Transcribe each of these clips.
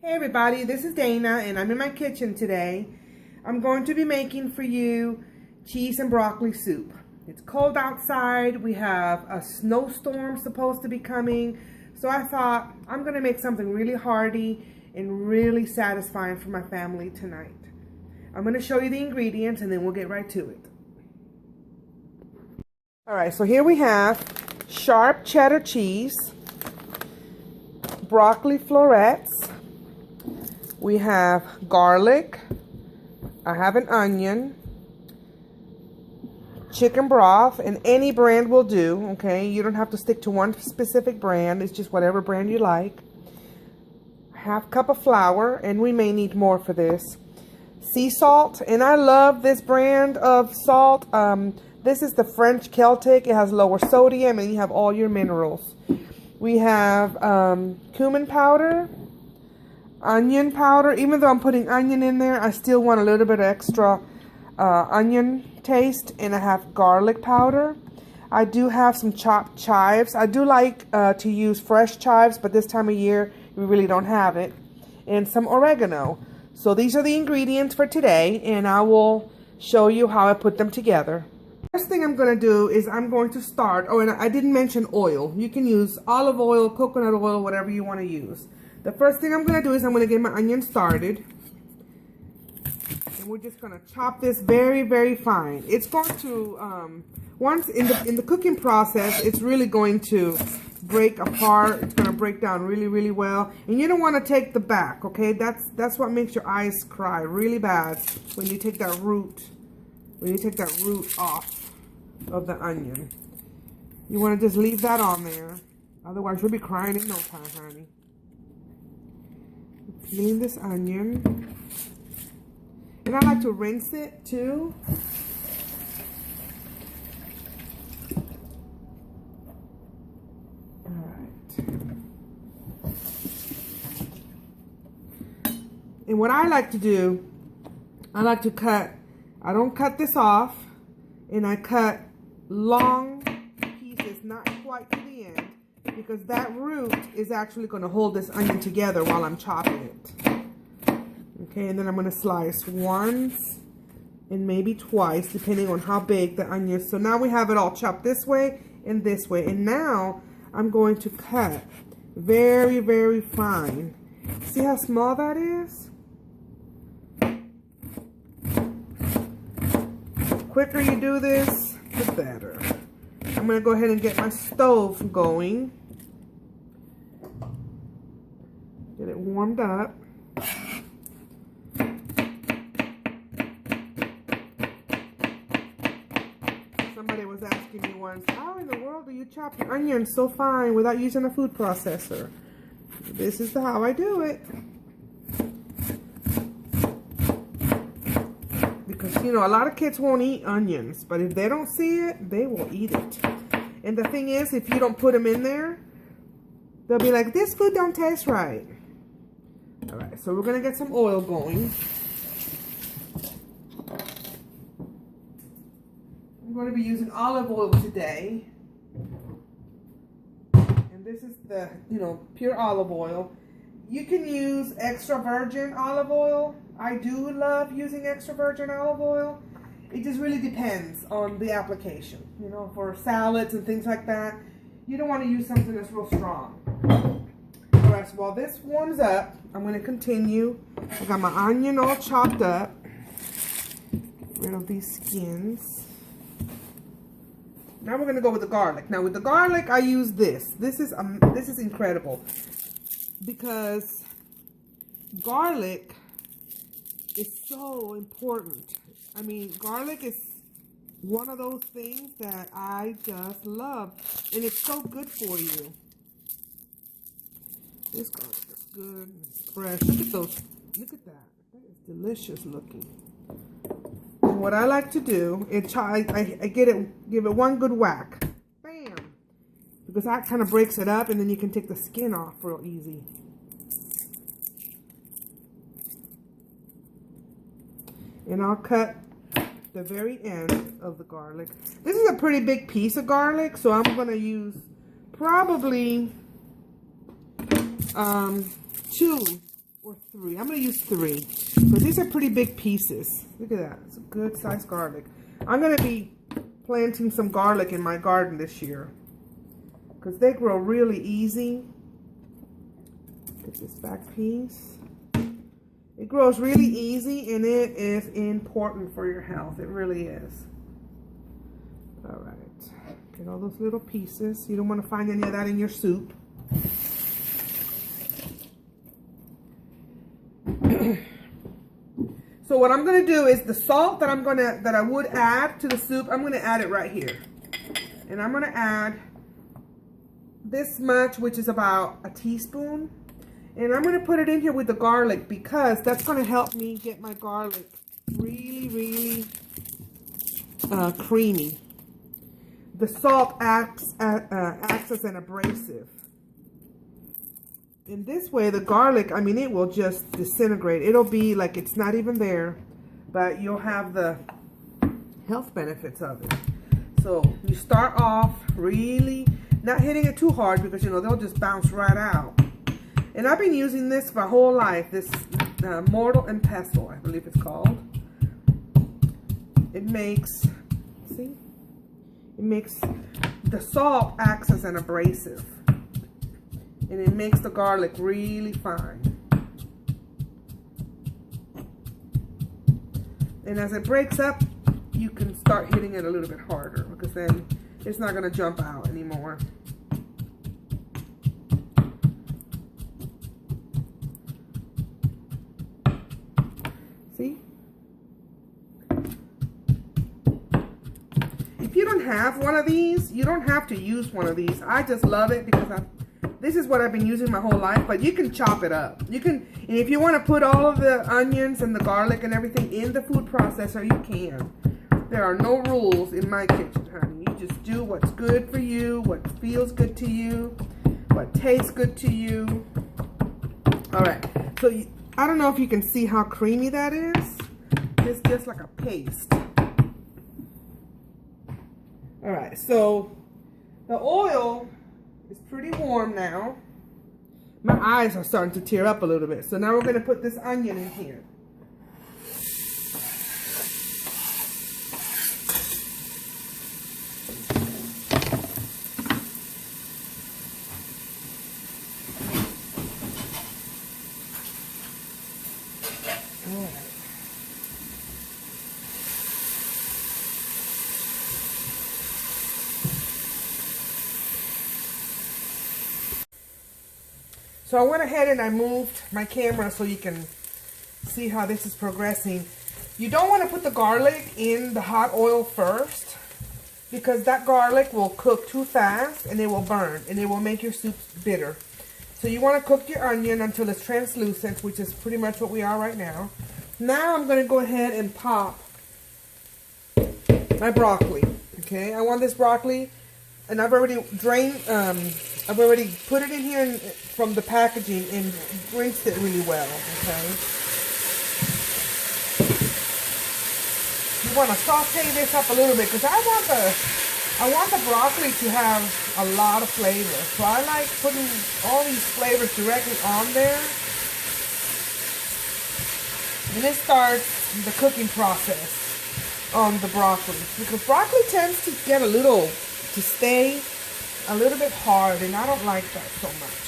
Hey everybody, this is Dana and I'm in my kitchen today. I'm going to be making for you cheese and broccoli soup. It's cold outside. We have a snowstorm supposed to be coming. So I thought I'm going to make something really hearty and really satisfying for my family tonight. I'm going to show you the ingredients and then we'll get right to it. Alright, so here we have sharp cheddar cheese, broccoli florets. We have garlic, I have an onion, chicken broth, and any brand will do, okay? You don't have to stick to one specific brand, it's just whatever brand you like. Half cup of flour, and we may need more for this. Sea salt, and I love this brand of salt. This is the French Celtic. It has lower sodium, and you have all your minerals. We have cumin powder, onion powder. Even though I'm putting onion in there, I still want a little bit of extra onion taste. And I have garlic powder. I do have some chopped chives. I do like to use fresh chives, but this time of year we really don't have it. And some oregano. So these are the ingredients for today, and I will show you how I put them together. First thing I'm going to do is I'm going to start, oh, and I didn't mention oil. You can use olive oil, coconut oil, whatever you want to use. The first thing I'm going to do is I'm going to get my onion started. And we're just going to chop this very, very fine. It's going to, once in the cooking process, it's really going to break apart. It's going to break down really, really well. And you don't want to take the back, okay? That's what makes your eyes cry really bad when you take that root. When you take that root off of the onion. You want to just leave that on there. Otherwise, you'll be crying in no time, honey. Peeling this onion. And I like to rinse it too. Alright. And what I like to do, I like to cut, I don't cut this off, and I cut long pieces, not quite to the end, because that root is actually going to hold this onion together while I'm chopping it. Okay, and then I'm going to slice once and maybe twice, depending on how big the onion is. So now we have it all chopped this way and this way. And now I'm going to cut very, very fine. See how small that is? The quicker you do this, the better. I'm going to go ahead and get my stove going. Get it warmed up. Somebody was asking me once, how in the world do you chop your onions so fine without using a food processor? This is how I do it. Because, you know, a lot of kids won't eat onions, but if they don't see it, they will eat it. And the thing is, if you don't put them in there, they'll be like, this food don't taste right. All right, so we're going to get some oil going. I'm going to be using olive oil today. And this is the, you know, pure olive oil. You can use extra virgin olive oil. I do love using extra virgin olive oil. It just really depends on the application. You know, for salads and things like that, you don't want to use something that's real strong. Alright, so while this warms up, I'm going to continue. I got my onion all chopped up. Get rid of these skins. Now we're going to go with the garlic. Now with the garlic, I use this. This is incredible. Because garlic is so important. I mean, garlic is one of those things that I just love. And it's so good for you. This garlic is good and fresh. Look at those. Look at that. That is delicious looking. And what I like to do is I give it one good whack. Bam! Because that kind of breaks it up, and then you can take the skin off real easy. And I'll cut the very end of the garlic. This is a pretty big piece of garlic, so I'm going to use probably 2 or 3. I'm going to use 3 because these are pretty big pieces. Look at that. It's a good sized garlic. I'm going to be planting some garlic in my garden this year because they grow really easy. Get this back piece. It grows really easy and it is important for your health. It really is. All right. Get all those little pieces. You don't want to find any of that in your soup. So what I'm going to do is the salt that I would add to the soup, I'm going to add it right here. And I'm going to add this much, which is about a teaspoon. And I'm going to put it in here with the garlic because that's going to help me get my garlic really, really creamy. The salt acts as an abrasive. In this way, the garlic, I mean, it will just disintegrate. It'll be like it's not even there, but you'll have the health benefits of it. So you start off really not hitting it too hard because, you know, they'll just bounce right out. And I've been using this my whole life, this mortar and pestle, I believe it's called. It makes, see? It makes, the salt acts as an abrasive. And it makes the garlic really fine. And as it breaks up, you can start hitting it a little bit harder because then it's not going to jump out anymore. See? If you don't have one of these, you don't have to use one of these. I just love it because this is what I've been using my whole life, but you can chop it up. You can, and if you want to put all of the onions and the garlic and everything in the food processor, you can. There are no rules in my kitchen, honey. You just do what's good for you, what feels good to you, what tastes good to you. All right, so I don't know if you can see how creamy that is. It's just like a paste. All right, so the oil is pretty warm now. My eyes are starting to tear up a little bit. So now we're going to put this onion in here. All right. So I went ahead and I moved my camera so you can see how this is progressing. You don't want to put the garlic in the hot oil first because that garlic will cook too fast and it will burn and it will make your soup bitter. So you want to cook your onion until it's translucent, which is pretty much what we are right now. Now I'm going to go ahead and pop my broccoli. Okay, I want this broccoli, and I've already drained, I've already put it in here from the packaging and rinsed it really well, okay? You want to saute this up a little bit because I want the broccoli to have a lot of flavor. So I like putting all these flavors directly on there. And it starts the cooking process on the broccoli. Because broccoli tends to get to stay a little bit hard, and I don't like that so much.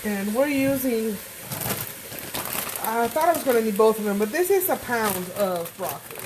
And we're using, I thought I was going to need both of them, but this is a pound of broccoli.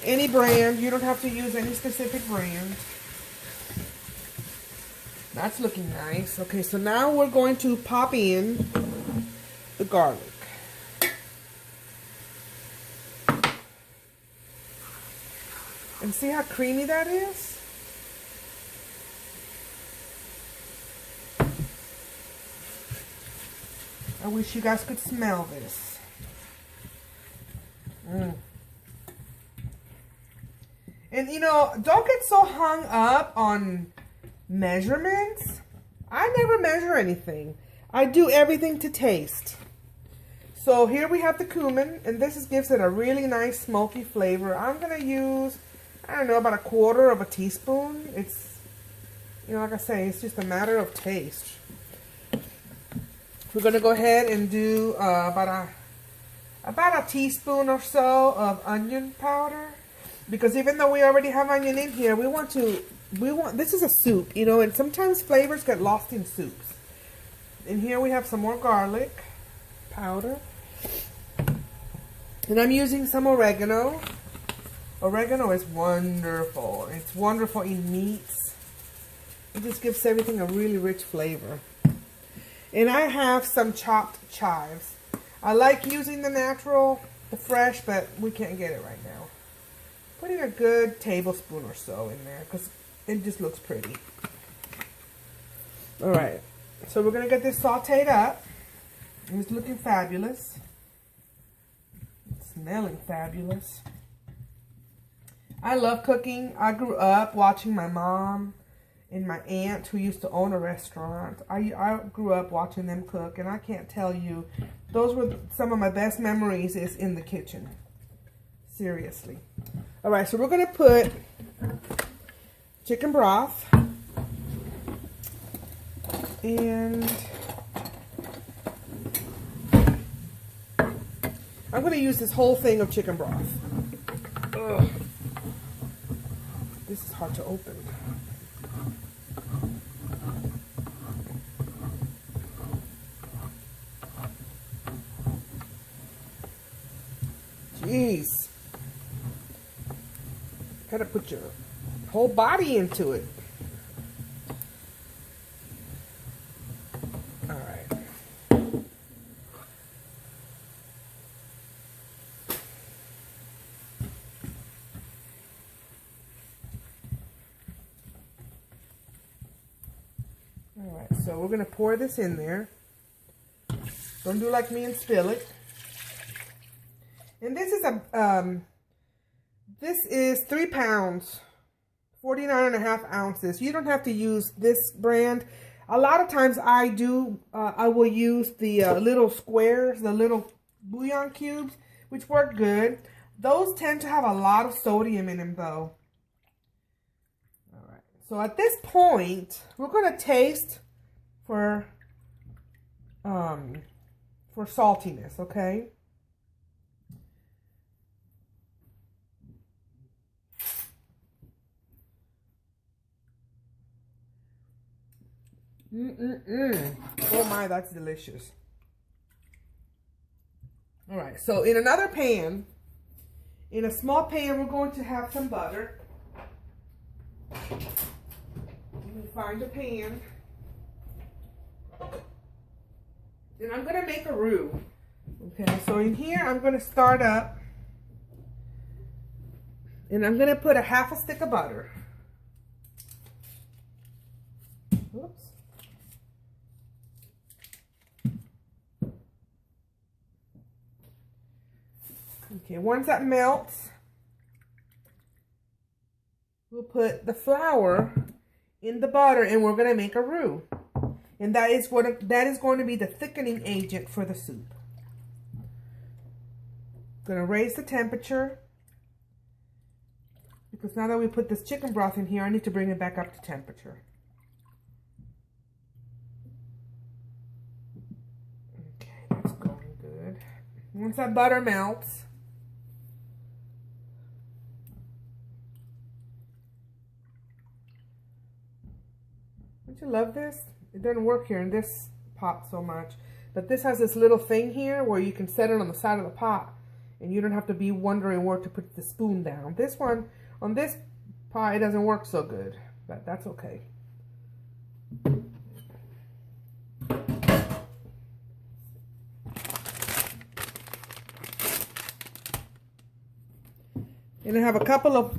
Any brand, you don't have to use any specific brand. That's looking nice. Okay, so now we're going to pop in the garlic. And see how creamy that is? I wish you guys could smell this. And you know, don't get so hung up on measurements. I never measure anything. I do everything to taste. So here we have the cumin, and this gives it a really nice smoky flavor. I'm going to use, I don't know, about 1/4 teaspoon. It's, you know, like I say, it's just a matter of taste. We're going to go ahead and do about a teaspoon or so of onion powder, because even though we already have onion in here, we want this is a soup, you know, and sometimes flavors get lost in soups. And here we have some more garlic powder, and I'm using some oregano. Oregano is wonderful. It's wonderful in meats. It just gives everything a really rich flavor. And I have some chopped chives. I like using the natural, the fresh, but we can't get it right now. Putting a good tablespoon or so in there because it just looks pretty. Alright, so we're going to get this sauteed up. It's looking fabulous. It's smelling fabulous. I love cooking. I grew up watching my mom and my aunt, who used to own a restaurant. I grew up watching them cook, and I can't tell you, those were some of my best memories is in the kitchen. Seriously. All right, so we're going to put chicken broth, and I'm going to use this whole thing of chicken broth. Ugh. This is hard to open. Jeez. Gotta put your whole body into it. Alright. Alright, so we're gonna pour this in there. Don't do like me and spill it. And this is 3 pounds, 49.5 ounces. You don't have to use this brand. A lot of times I will use the little squares, the little bouillon cubes, which work good. Those tend to have a lot of sodium in them though. All right. So at this point, we're going to taste for saltiness, okay? Oh my, that's delicious. All right, so in another pan, in a small pan, we're going to have some butter. Let me find a pan. And I'm gonna make a roux. Okay, so in here, I'm gonna start up, and I'm gonna put a half a stick of butter. Oops. Okay, once that melts, we'll put the flour in the butter, and we're going to make a roux. And that is going to be the thickening agent for the soup. Going to raise the temperature, because now that we put this chicken broth in here, I need to bring it back up to temperature. Okay, that's going good. Once that butter melts, don't you love this? It doesn't work here in this pot so much, but this has this little thing here where you can set it on the side of the pot, and you don't have to be wondering where to put the spoon down. This one, on this pot, it doesn't work so good, but that's okay. And I have a couple of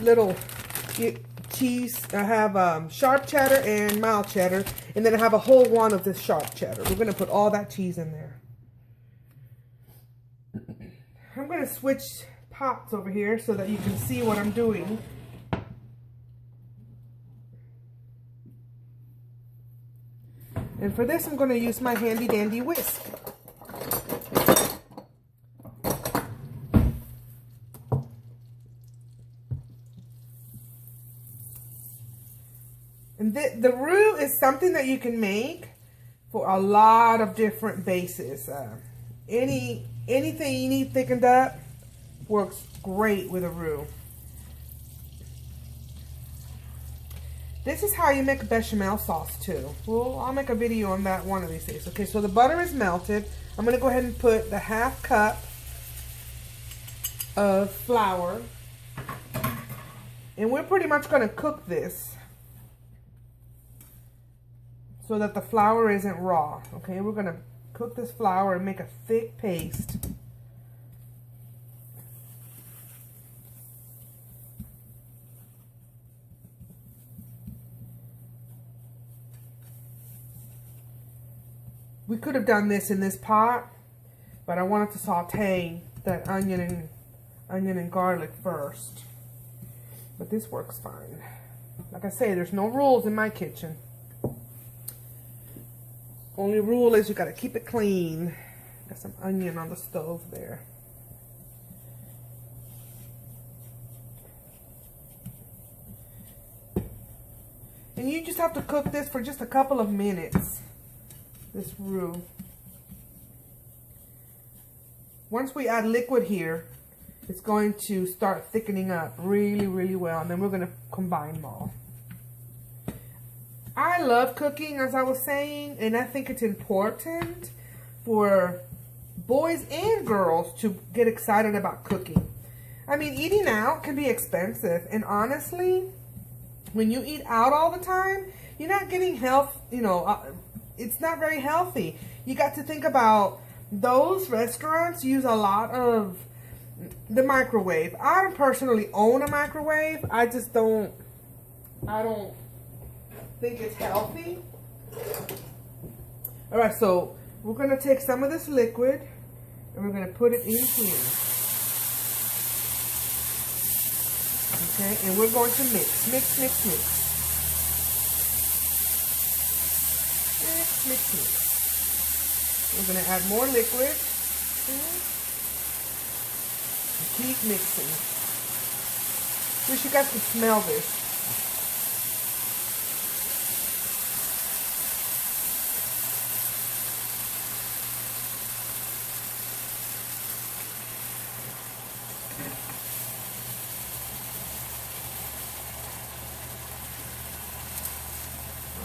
little cheese. I have sharp cheddar and mild cheddar, and then I have a whole one of this sharp cheddar. We're going to put all that cheese in there. I'm going to switch pots over here so that you can see what I'm doing. And for this, I'm going to use my handy dandy whisk. And the roux is something that you can make for a lot of different bases. Anything you need thickened up works great with a roux. This is how you make a bechamel sauce too. Well, I'll make a video on that one of these days. Okay, so the butter is melted. I'm going to go ahead and put the ½ cup of flour. And we're pretty much going to cook this so that the flour isn't raw. Okay, we're going to cook this flour and make a thick paste. We could have done this in this pot, but I wanted to saute that onion and garlic first. But this works fine. Like I say, there's no rules in my kitchen. Only rule is you gotta keep it clean. Got some onion on the stove there. And you just have to cook this for just a couple of minutes. This roux. Once we add liquid here, it's going to start thickening up really, really well, and then we're going to combine them all. I love cooking, as I was saying, and I think it's important for boys and girls to get excited about cooking. I mean, eating out can be expensive, and honestly, when you eat out all the time, you're not getting health, it's not very healthy. You got to think about those restaurants use a lot of the microwave. I don't personally own a microwave. I don't think it's healthy. All right, so we're going to take some of this liquid and we're going to put it in here. Okay, and we're going to mix. We're going to add more liquid. Keep mixing. Wish you guys could smell this.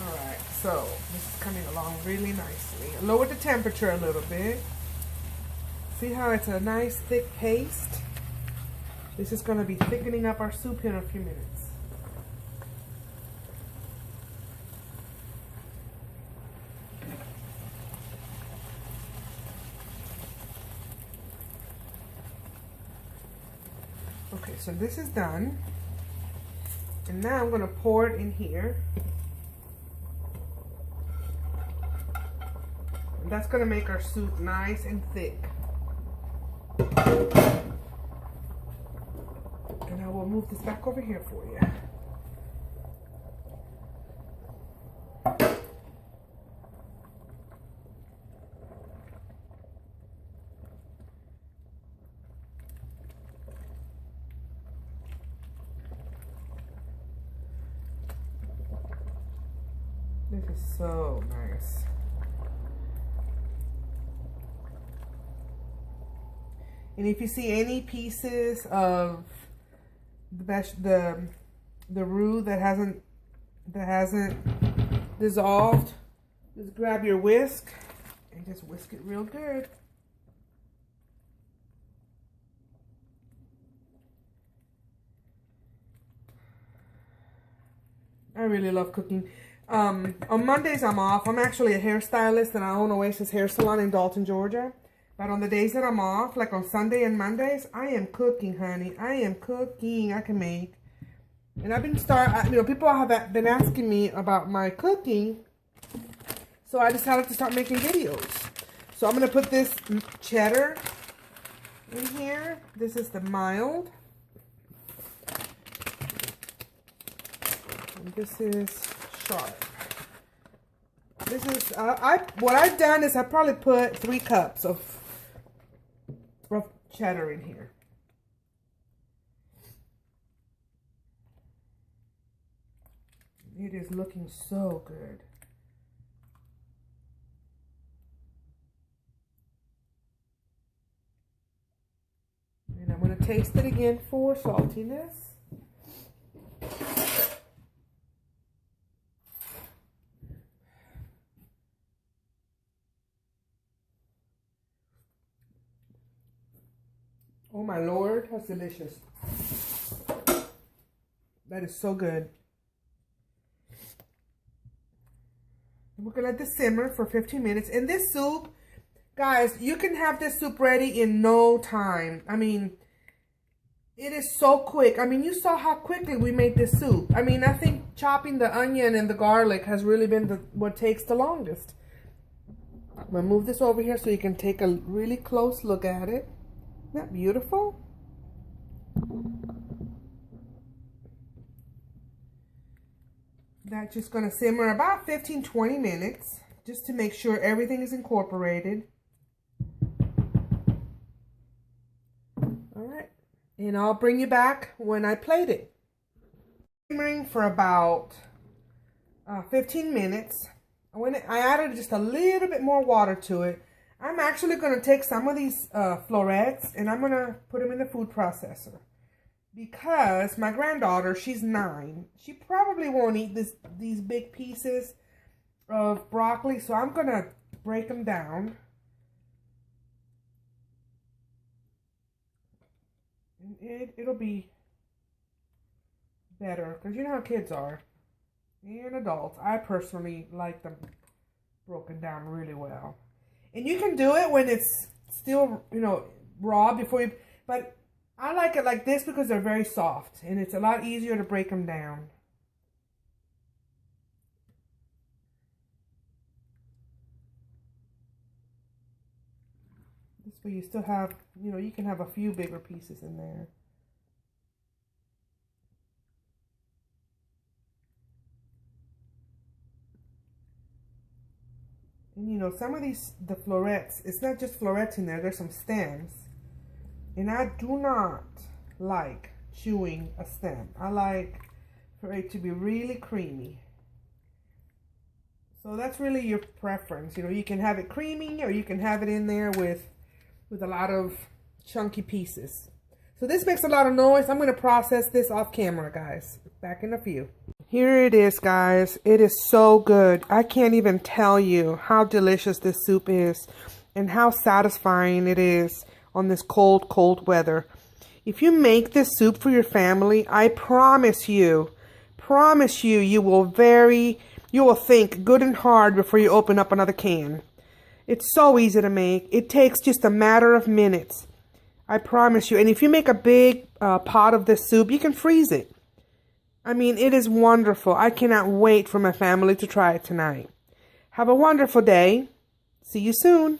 Alright, so this is coming along really nicely. Lower the temperature a little bit. See how it's a nice thick paste? This is going to be thickening up our soup in a few minutes. Okay, so this is done. And now I'm going to pour it in here. And that's going to make our soup nice and thick. And I will move this back over here for you. This is so nice. And if you see any pieces of the roux that hasn't dissolved, just grab your whisk and just whisk it real good. I really love cooking. On Mondays I'm off. I'm actually a hairstylist and I own Oasis Hair Salon in Dalton, Georgia. But on the days that I'm off, like on Sunday and Mondays, I am cooking, honey. I am cooking. I can make. And I've been people have been asking me about my cooking. So I decided to start making videos. So I'm going to put this cheddar in here. This is the mild. And this is sharp. This is, what I've done is I probably put 3 cups of rough cheddar in here. It is looking so good. I'm going to taste it again for saltiness. Oh my Lord, that's delicious. That is so good. We're going to let this simmer for 15 minutes. And this soup, guys, you can have this soup ready in no time. I mean, it is so quick. I mean, you saw how quickly we made this soup. I mean, I think chopping the onion and the garlic has really been what takes the longest. I'm going to move this over here so you can take a really close look at it. Isn't that beautiful? That's just going to simmer about 15-20 minutes just to make sure everything is incorporated. All right. And I'll bring you back when I plate it. Simmering for about 15 minutes. I added just a little bit more water to it. I'm actually going to take some of these florets and I'm going to put them in the food processor. Because my granddaughter, she's 9. She probably won't eat these big pieces of broccoli. So I'm going to break them down. And it'll be better. Because you know how kids are. And adults. I personally like them broken down really well. And you can do it when it's still, you know, raw before you... But I like it like this because they're very soft. And it's a lot easier to break them down. This way you still have, you know, you can have a few bigger pieces in there. And you know, some of the florets, it's not just florets in there, there's some stems. And I do not like chewing a stem. I like for it to be really creamy. So that's really your preference. You know, you can have it creamy or you can have it in there with a lot of chunky pieces. So this makes a lot of noise. I'm going to process this off camera, guys. Back in a few. Here it is, guys. It is so good. I can't even tell you how delicious this soup is and how satisfying it is on this cold, cold weather. If you make this soup for your family, I promise you, you will think good and hard before you open up another can. It's so easy to make. It takes just a matter of minutes. I promise you. And if you make a big pot of this soup, you can freeze it. I mean, it is wonderful. I cannot wait for my family to try it tonight. Have a wonderful day. See you soon.